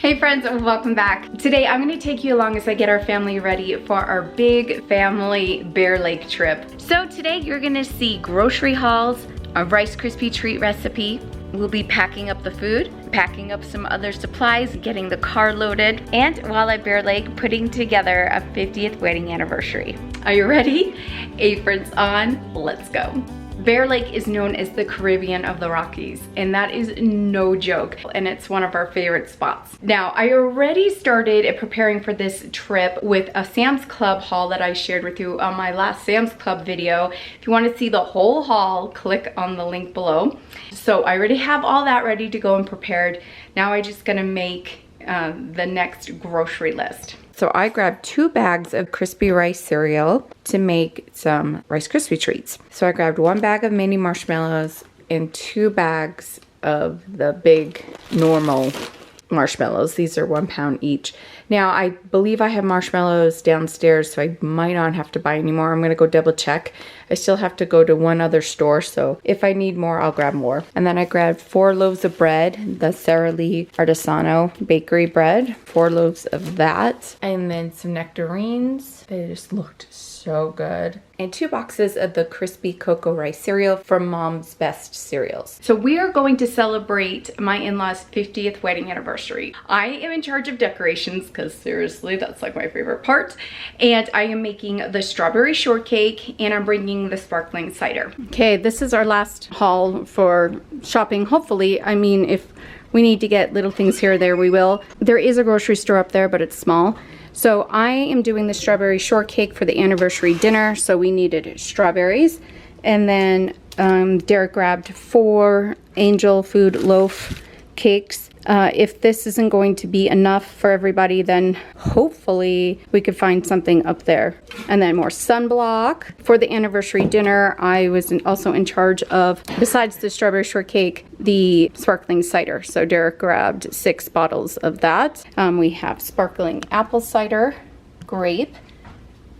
Hey friends, and welcome back. Today I'm going to take you along as I get our family ready for our big family Bear Lake trip. So today you're going to see grocery hauls, a Rice Krispie treat recipe. We'll be packing up the food, packing up some other supplies, getting the car loaded, and while at Bear Lake, putting together a 50th wedding anniversary. Are you ready? Aprons on, let's go. Bear Lake is known as the Caribbean of the Rockies, and that is no joke, and it's one of our favorite spots. Now, I already started preparing for this trip with a Sam's Club haul that I shared with you on my last Sam's Club video. If you want to see the whole haul, click on the link below. So I already have all that ready to go and prepared. Now I'm just gonna make the next grocery list. So I grabbed 2 bags of crispy rice cereal to make some Rice Krispie treats. So I grabbed 1 bag of mini marshmallows and 2 bags of the big normal marshmallows. These are 1 pound each. Now I believe I have marshmallows downstairs, so I might not have to buy any more. I'm gonna go double check. I still have to go to one other store, so if I need more, I'll grab more. And then I grabbed 4 loaves of bread, the Sara Lee Artisano bakery bread, 4 loaves of that, and then some nectarines. They just looked so good. And 2 boxes of the crispy cocoa rice cereal from Mom's Best Cereals. So we are going to celebrate my in-laws' 50th wedding anniversary. I am in charge of decorations because seriously, that's like my favorite part. And I am making the strawberry shortcake and I'm bringing the sparkling cider. Okay, this is our last haul for shopping. Hopefully, I mean, if we need to get little things here or there, we will. There is a grocery store up there, but it's small. So I am doing the strawberry shortcake for the anniversary dinner. So we needed strawberries. And then Derek grabbed 4 Angel Food loaf cakes. If this isn't going to be enough for everybody, then hopefully we could find something up there. And then more sunblock. For the anniversary dinner, I was also in charge of, besides the strawberry shortcake, the sparkling cider. So Derek grabbed 6 bottles of that. We have sparkling apple cider, grape,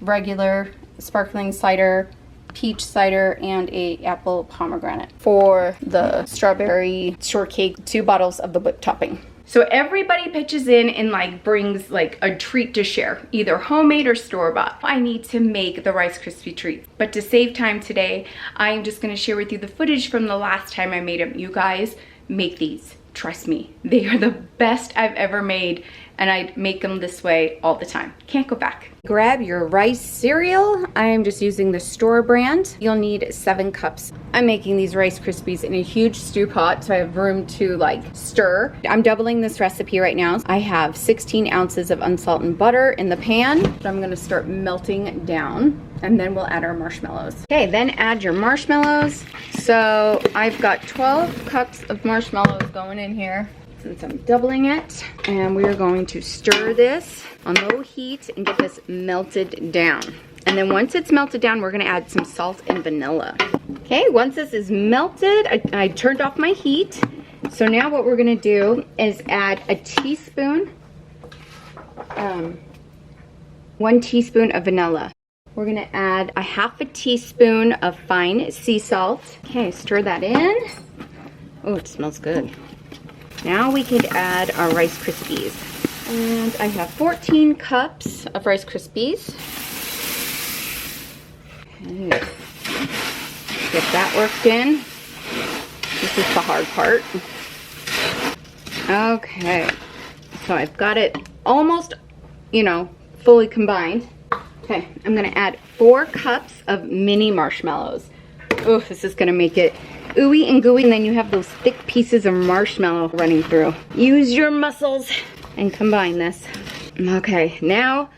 regular sparkling cider, peach cider, and a apple pomegranate. For the strawberry shortcake, 2 bottles of the whipped topping. So everybody pitches in and like brings like a treat to share, either homemade or store-bought. I need to make the Rice Krispie treats, but to save time today, I'm just gonna share with you the footage from the last time I made them. You guys make these, trust me. They are the best I've ever made, and I make them this way all the time. Can't go back. Grab your rice cereal. I am just using the store brand. You'll need 7 cups. I'm making these Rice Krispies in a huge stew pot, so I have room to like stir. I'm doubling this recipe right now. I have 16 ounces of unsalted butter in the pan. So I'm gonna start melting down, and then we'll add our marshmallows. Okay, then add your marshmallows. So I've got 12 cups of marshmallows going in here, since I'm doubling it. And we are going to stir this on low heat and get this melted down. And then once it's melted down, we're gonna add some salt and vanilla. Okay, once this is melted, I turned off my heat. So now what we're gonna do is add a teaspoon, 1 teaspoon of vanilla. We're gonna add a 1/2 teaspoon of fine sea salt. Okay, stir that in. Oh, it smells good. Now we could add our Rice Krispies. And I have 14 cups of Rice Krispies. Okay. Get that worked in. This is the hard part. Okay. So I've got it almost, you know, fully combined. Okay, I'm gonna add 4 cups of mini marshmallows. Oh, this is gonna make it ooey and gooey, and then you have those thick pieces of marshmallow running through. Use your muscles and combine this. Okay, now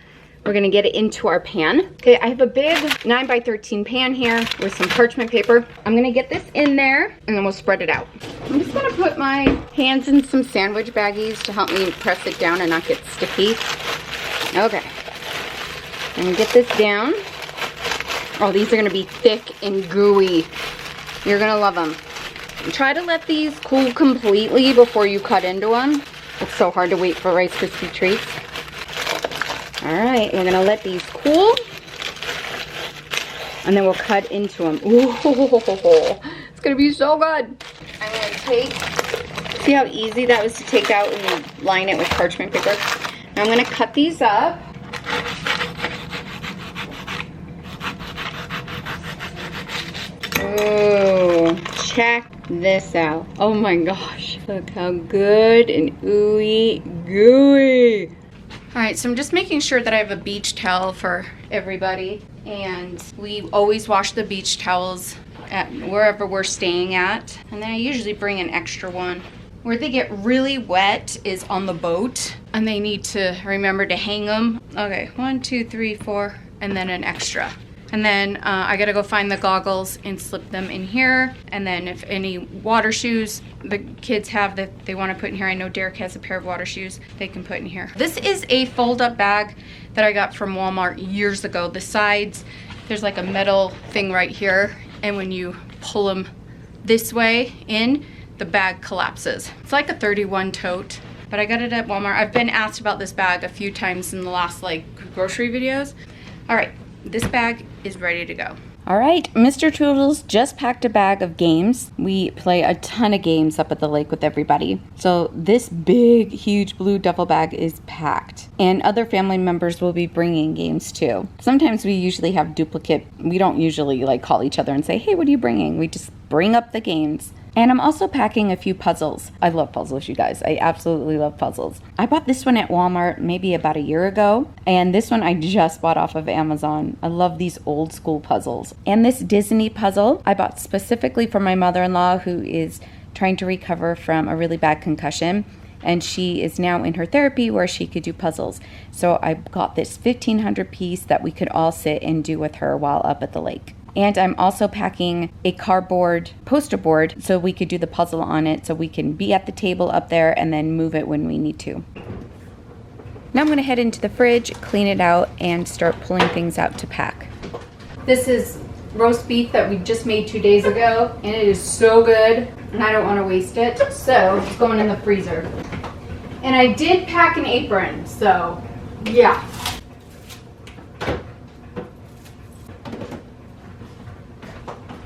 we're gonna get it into our pan. Okay, I have a big 9 by 13 pan here with some parchment paper. I'm gonna get this in there and then we'll spread it out. I'm just gonna put my hands in some sandwich baggies to help me press it down and not get sticky. Okay, I'm gonna get this down. Oh, these are gonna be thick and gooey. You're gonna love them. Try to let these cool completely before you cut into them. It's so hard to wait for Rice Krispie treats. All right, we're gonna let these cool. And then we'll cut into them. Ooh, it's gonna be so good. I'm gonna take See how easy that was to take out and line it with parchment paper? Now I'm gonna cut these up. Oh, check this out. Oh my gosh, look how good and ooey gooey. All right, so I'm just making sure that I have a beach towel for everybody. And we always wash the beach towels at wherever we're staying at. And then I usually bring an extra one. Where they get really wet is on the boat. And they need to remember to hang them. Okay, 1, 2, 3, 4, and then an extra. And then I gotta go find the goggles and slip them in here. And then if any water shoes the kids have that they wanna put in here, I know Derek has a pair of water shoes they can put in here. This is a fold-up bag that I got from Walmart years ago. The sides, there's like a metal thing right here. And when you pull them this way in, the bag collapses. It's like a 31 tote, but I got it at Walmart. I've been asked about this bag a few times in the last like grocery videos. All right. This bag is ready to go. All right, Mr. Toodles just packed a bag of games. We play a ton of games up at the lake with everybody. So this big, huge blue duffel bag is packed. And other family members will be bringing games too. Sometimes we usually have duplicate. We don't usually like call each other and say, hey, what are you bringing? We just bring up the games. And I'm also packing a few puzzles. I love puzzles, you guys. I absolutely love puzzles. I bought this one at Walmart maybe about a year ago. And this one I just bought off of Amazon. I love these old school puzzles. And this Disney puzzle I bought specifically for my mother-in-law who is trying to recover from a really bad concussion. And she is now in her therapy where she could do puzzles. So I got this 1,500 piece that we could all sit and do with her while up at the lake. And I'm also packing a cardboard poster board so we could do the puzzle on it so we can be at the table up there and then move it when we need to. Now I'm gonna head into the fridge, clean it out, and start pulling things out to pack. This is roast beef that we just made 2 days ago, and it is so good, and I don't wanna waste it, so it's going in the freezer. And I did pack an apron, so yeah.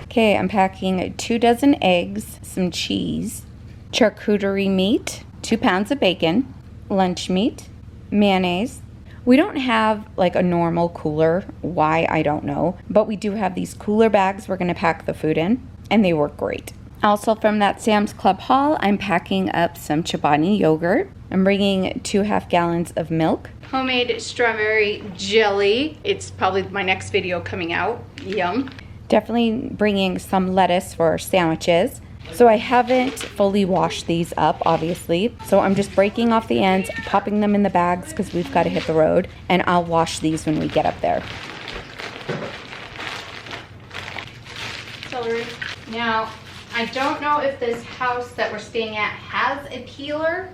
Okay, I'm packing 2 dozen eggs, some cheese, charcuterie meat, 2 pounds of bacon, lunch meat, mayonnaise. We don't have like a normal cooler. Why, I don't know. But we do have these cooler bags we're gonna pack the food in, and they work great. Also from that Sam's Club haul, I'm packing up some Chobani yogurt. I'm bringing 2.5 gallons of milk. Homemade strawberry jelly. It's probably my next video coming out. Yum. Definitely bringing some lettuce for sandwiches. So I haven't fully washed these up, obviously. So I'm just breaking off the ends, popping them in the bags because we've got to hit the road. And I'll wash these when we get up there. Celery. Now, I don't know if this house that we're staying at has a peeler.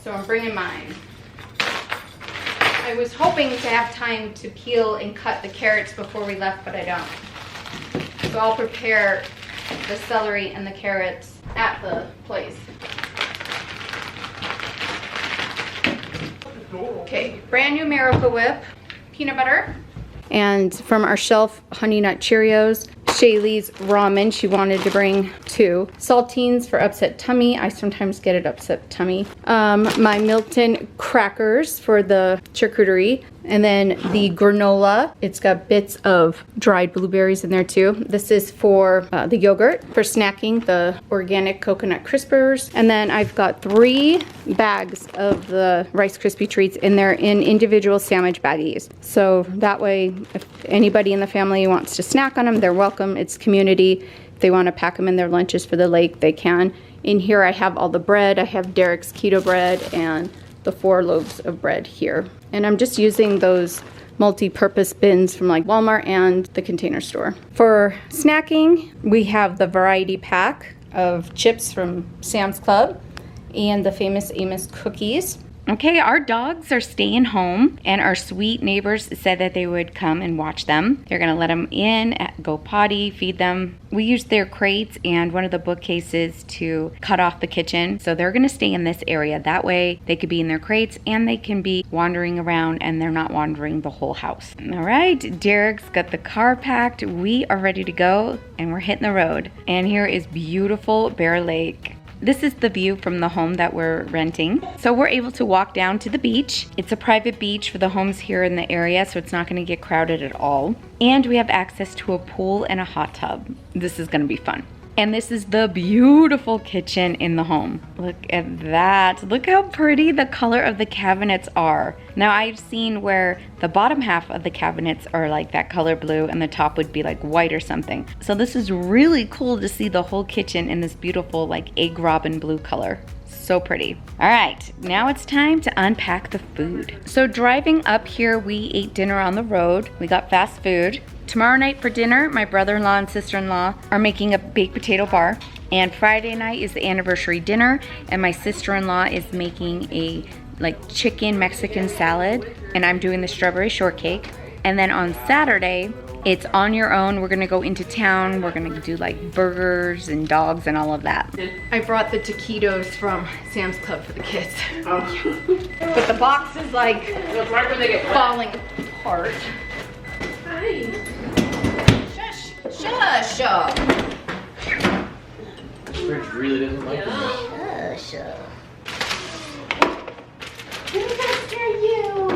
So I'm bringing mine. I was hoping to have time to peel and cut the carrots before we left, but I don't. So I'll prepare the celery and the carrots at the place. Okay, brand new Miracle Whip, peanut butter, and from our shelf, Honey Nut Cheerios. Shaylee's ramen, she wanted to bring 2. Saltines for upset tummy. I sometimes get it upset tummy. My Milton crackers for the charcuterie. And then the granola. It's got bits of dried blueberries in there too. This is for the yogurt for snacking, the organic coconut crispers. And then I've got 3 bags of the Rice Krispie treats in there in individual sandwich baggies. So that way, if anybody in the family wants to snack on them, they're welcome. It's community. If they want to pack them in their lunches for the lake, they can. In here I have all the bread. I have Derek's keto bread and the 4 loaves of bread here. And I'm just using those multi-purpose bins from like Walmart and the Container Store. For snacking, we have the variety pack of chips from Sam's Club and the Famous Amos cookies. Okay, our dogs are staying home, and our sweet neighbors said that they would come and watch them. They're gonna let them in, go potty, feed them. We used their crates and one of the bookcases to cut off the kitchen. So they're gonna stay in this area. That way they could be in their crates and they can be wandering around and they're not wandering the whole house. All right, Derek's got the car packed. We are ready to go and we're hitting the road. And here is beautiful Bear Lake. This is the view from the home that we're renting. So we're able to walk down to the beach. It's a private beach for the homes here in the area, so it's not gonna get crowded at all. And we have access to a pool and a hot tub. This is gonna be fun. And this is the beautiful kitchen in the home. Look at that. Look how pretty the color of the cabinets are. Now I've seen where the bottom half of the cabinets are like that color blue and the top would be like white or something. So this is really cool to see the whole kitchen in this beautiful like egg robin blue color. So pretty. All right, now it's time to unpack the food. So driving up here, we ate dinner on the road. We got fast food. Tomorrow night for dinner, my brother-in-law and sister-in-law are making a baked potato bar. And Friday night is the anniversary dinner, and my sister-in-law is making a like chicken Mexican salad, and I'm doing the strawberry shortcake. And then on Saturday, it's on your own. We're gonna go into town. We're gonna do like burgers and dogs and all of that. I brought the taquitos from Sam's Club for the kids. Oh. But the box is like falling apart. Hi. Shush. Shush. Fridge really doesn't like it. Shush. Didn't that scare you?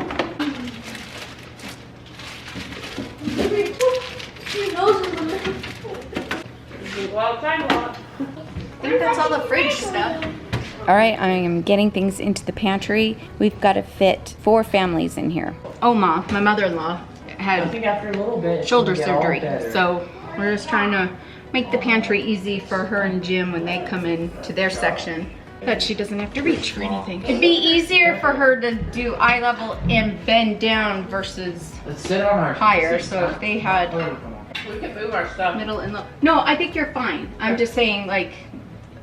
I think that's all the fridge stuff. All right, I am getting things into the pantry. We've got to fit 4 families in here. Oma, my mother-in-law, had I think after a little bit, shoulder surgery. So we're just trying to make the pantry easy for her and Jim when they come in to their section, that she doesn't have to reach or anything. It'd be easier for her to do eye level and bend down versus higher. So if they had we can move our stuff. middle and low. No, I think you're fine. I'm just saying like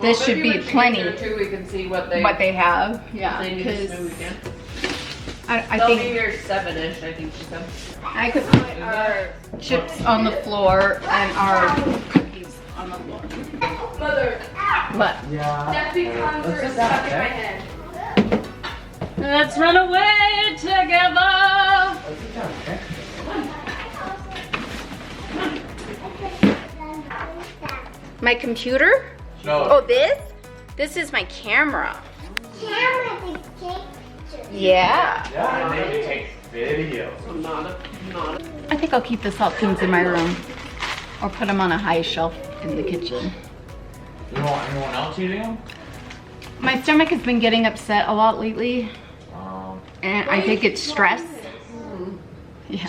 this should be plenty. Too, we can see what they have. Yeah, they need because to move again. I They'll think be here 7-ish. I think she said. I could put our chips on the floor and our cookies on the floor. Mother. What? Yeah. That becomes her stuck in my head. Let's run away together. My computer? No. Oh, this? This is my camera. Camera to take pictures. Yeah. Yeah, and then you take videos. I'm not. I think I'll keep the salt things in my room or put them on a high shelf in the kitchen. You don't want anyone else eating them? My stomach has been getting upset a lot lately, and I think it's stress. Yeah.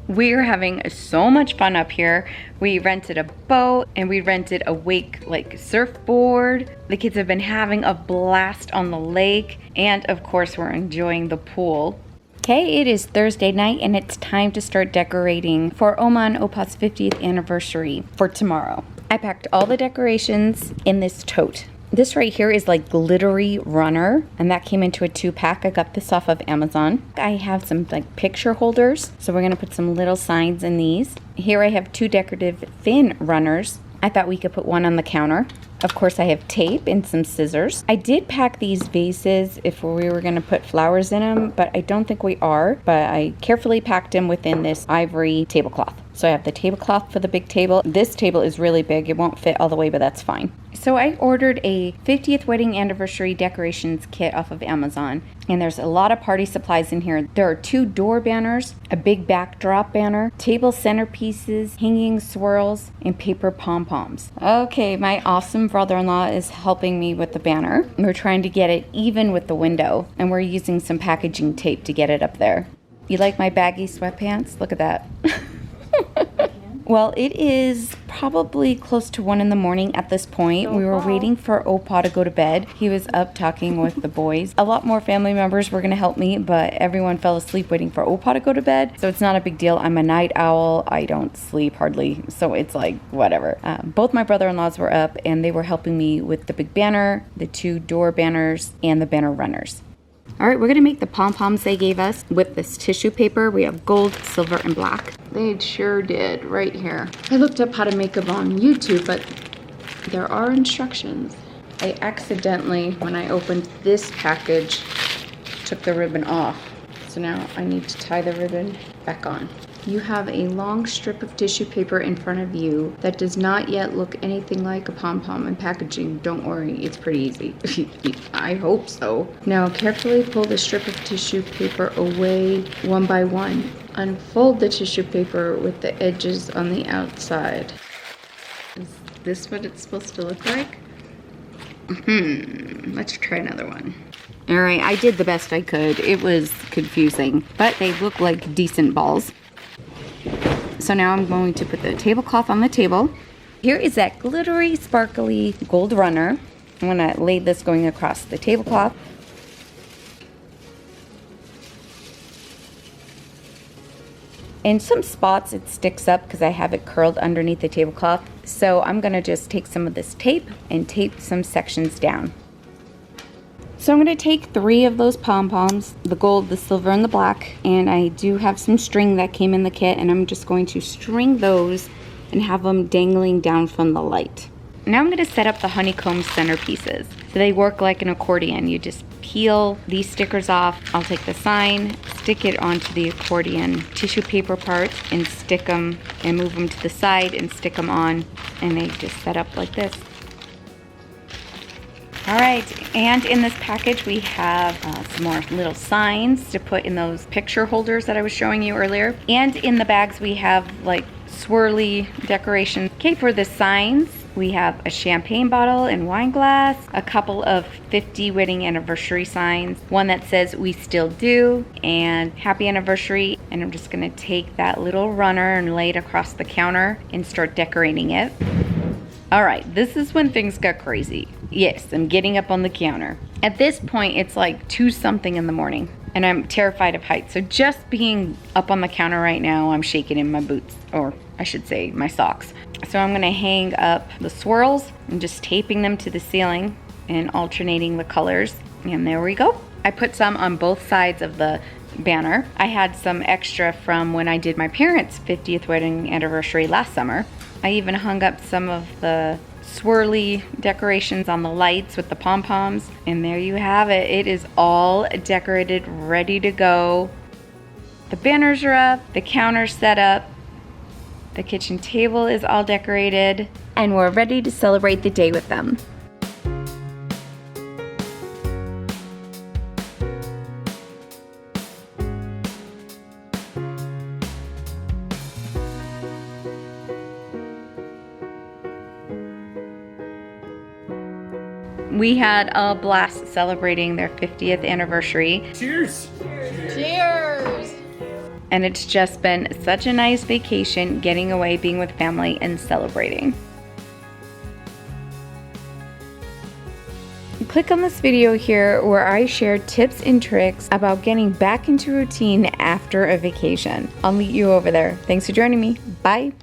We're having so much fun up here. We rented a boat and we rented a wake like surfboard. The kids have been having a blast on the lake, and of course we're enjoying the pool. Okay, it is Thursday night and it's time to start decorating for Oma and Opa's 50th anniversary for tomorrow. I packed all the decorations in this tote. This right here is like glittery runner, and that came into a 2-pack. I got this off of Amazon. I have some like picture holders, so we're gonna put some little signs in these. Here I have 2 decorative thin runners. I thought we could put one on the counter. Of course, I have tape and some scissors. I did pack these vases if we were gonna put flowers in them, but I don't think we are. But I carefully packed them within this ivory tablecloth. So I have the tablecloth for the big table. This table is really big. It won't fit all the way, but that's fine. So I ordered a 50th wedding anniversary decorations kit off of Amazon. And there's a lot of party supplies in here. There are 2 door banners, a big backdrop banner, table centerpieces, hanging swirls, and paper pom-poms. Okay, my awesome brother-in-law is helping me with the banner. We're trying to get it even with the window, and we're using some packaging tape to get it up there. You like my baggy sweatpants? Look at that. Well, it is probably close to 1 in the morning at this point. We were waiting for Opa to go to bed. He was up talking with the boys. A lot more family members were going to help me, but everyone fell asleep waiting for Opa to go to bed. So it's not a big deal. I'm a night owl. I don't sleep hardly. So it's like, whatever. Both my brother-in-laws were up and they were helping me with the big banner, the 2 door banners, and the banner runners. All right, we're gonna make the pom-poms they gave us with this tissue paper. We have gold, silver, and black. They sure did, right here. I looked up how to make them on YouTube, but there are instructions. I accidentally, when I opened this package, took the ribbon off. So now I need to tie the ribbon back on. You have a long strip of tissue paper in front of you that does not yet look anything like a pom-pom in packaging. Don't worry, it's pretty easy. I hope so. Now carefully pull the strip of tissue paper away one by one. Unfold the tissue paper with the edges on the outside. Is this what it's supposed to look like? Let's try another one. All right, I did the best I could. It was confusing, but they look like decent balls. So now I'm going to put the tablecloth on the table. Here is that glittery, sparkly gold runner. I'm gonna lay this going across the tablecloth. In some spots it sticks up because I have it curled underneath the tablecloth. So I'm gonna just take some of this tape and tape some sections down. So I'm going to take 3 of those pom-poms, the gold, the silver, and the black, and I do have some string that came in the kit, and I'm just going to string those and have them dangling down from the light. Now I'm going to set up the honeycomb centerpieces. So they work like an accordion. You just peel these stickers off. I'll take the sign, stick it onto the accordion tissue paper part, and stick them and move them to the side and stick them on, and they just set up like this. All right, and in this package we have some more little signs to put in those picture holders that I was showing you earlier. And in the bags we have like swirly decorations. Okay, for the signs, we have a champagne bottle and wine glass, a couple of 50 wedding anniversary signs, one that says we still do and happy anniversary. And I'm just gonna take that little runner and lay it across the counter and start decorating it. All right, this is when things got crazy. Yes, I'm getting up on the counter. At this point, it's like 2-something in the morning, and I'm terrified of heights. So just being up on the counter right now, I'm shaking in my boots, or I should say my socks. So I'm gonna hang up the swirls and just taping them to the ceiling and alternating the colors. And there we go. I put some on both sides of the banner. I had some extra from when I did my parents' 50th wedding anniversary last summer. I even hung up some of the swirly decorations on the lights with the pom-poms. And there you have it. It is all decorated, ready to go. The banners are up, the counter's set up, the kitchen table is all decorated, and we're ready to celebrate the day with them. We had a blast celebrating their 50th anniversary. Cheers! Cheers! And it's just been such a nice vacation, getting away, being with family, and celebrating. Click on this video here where I share tips and tricks about getting back into routine after a vacation. I'll meet you over there. Thanks for joining me. Bye.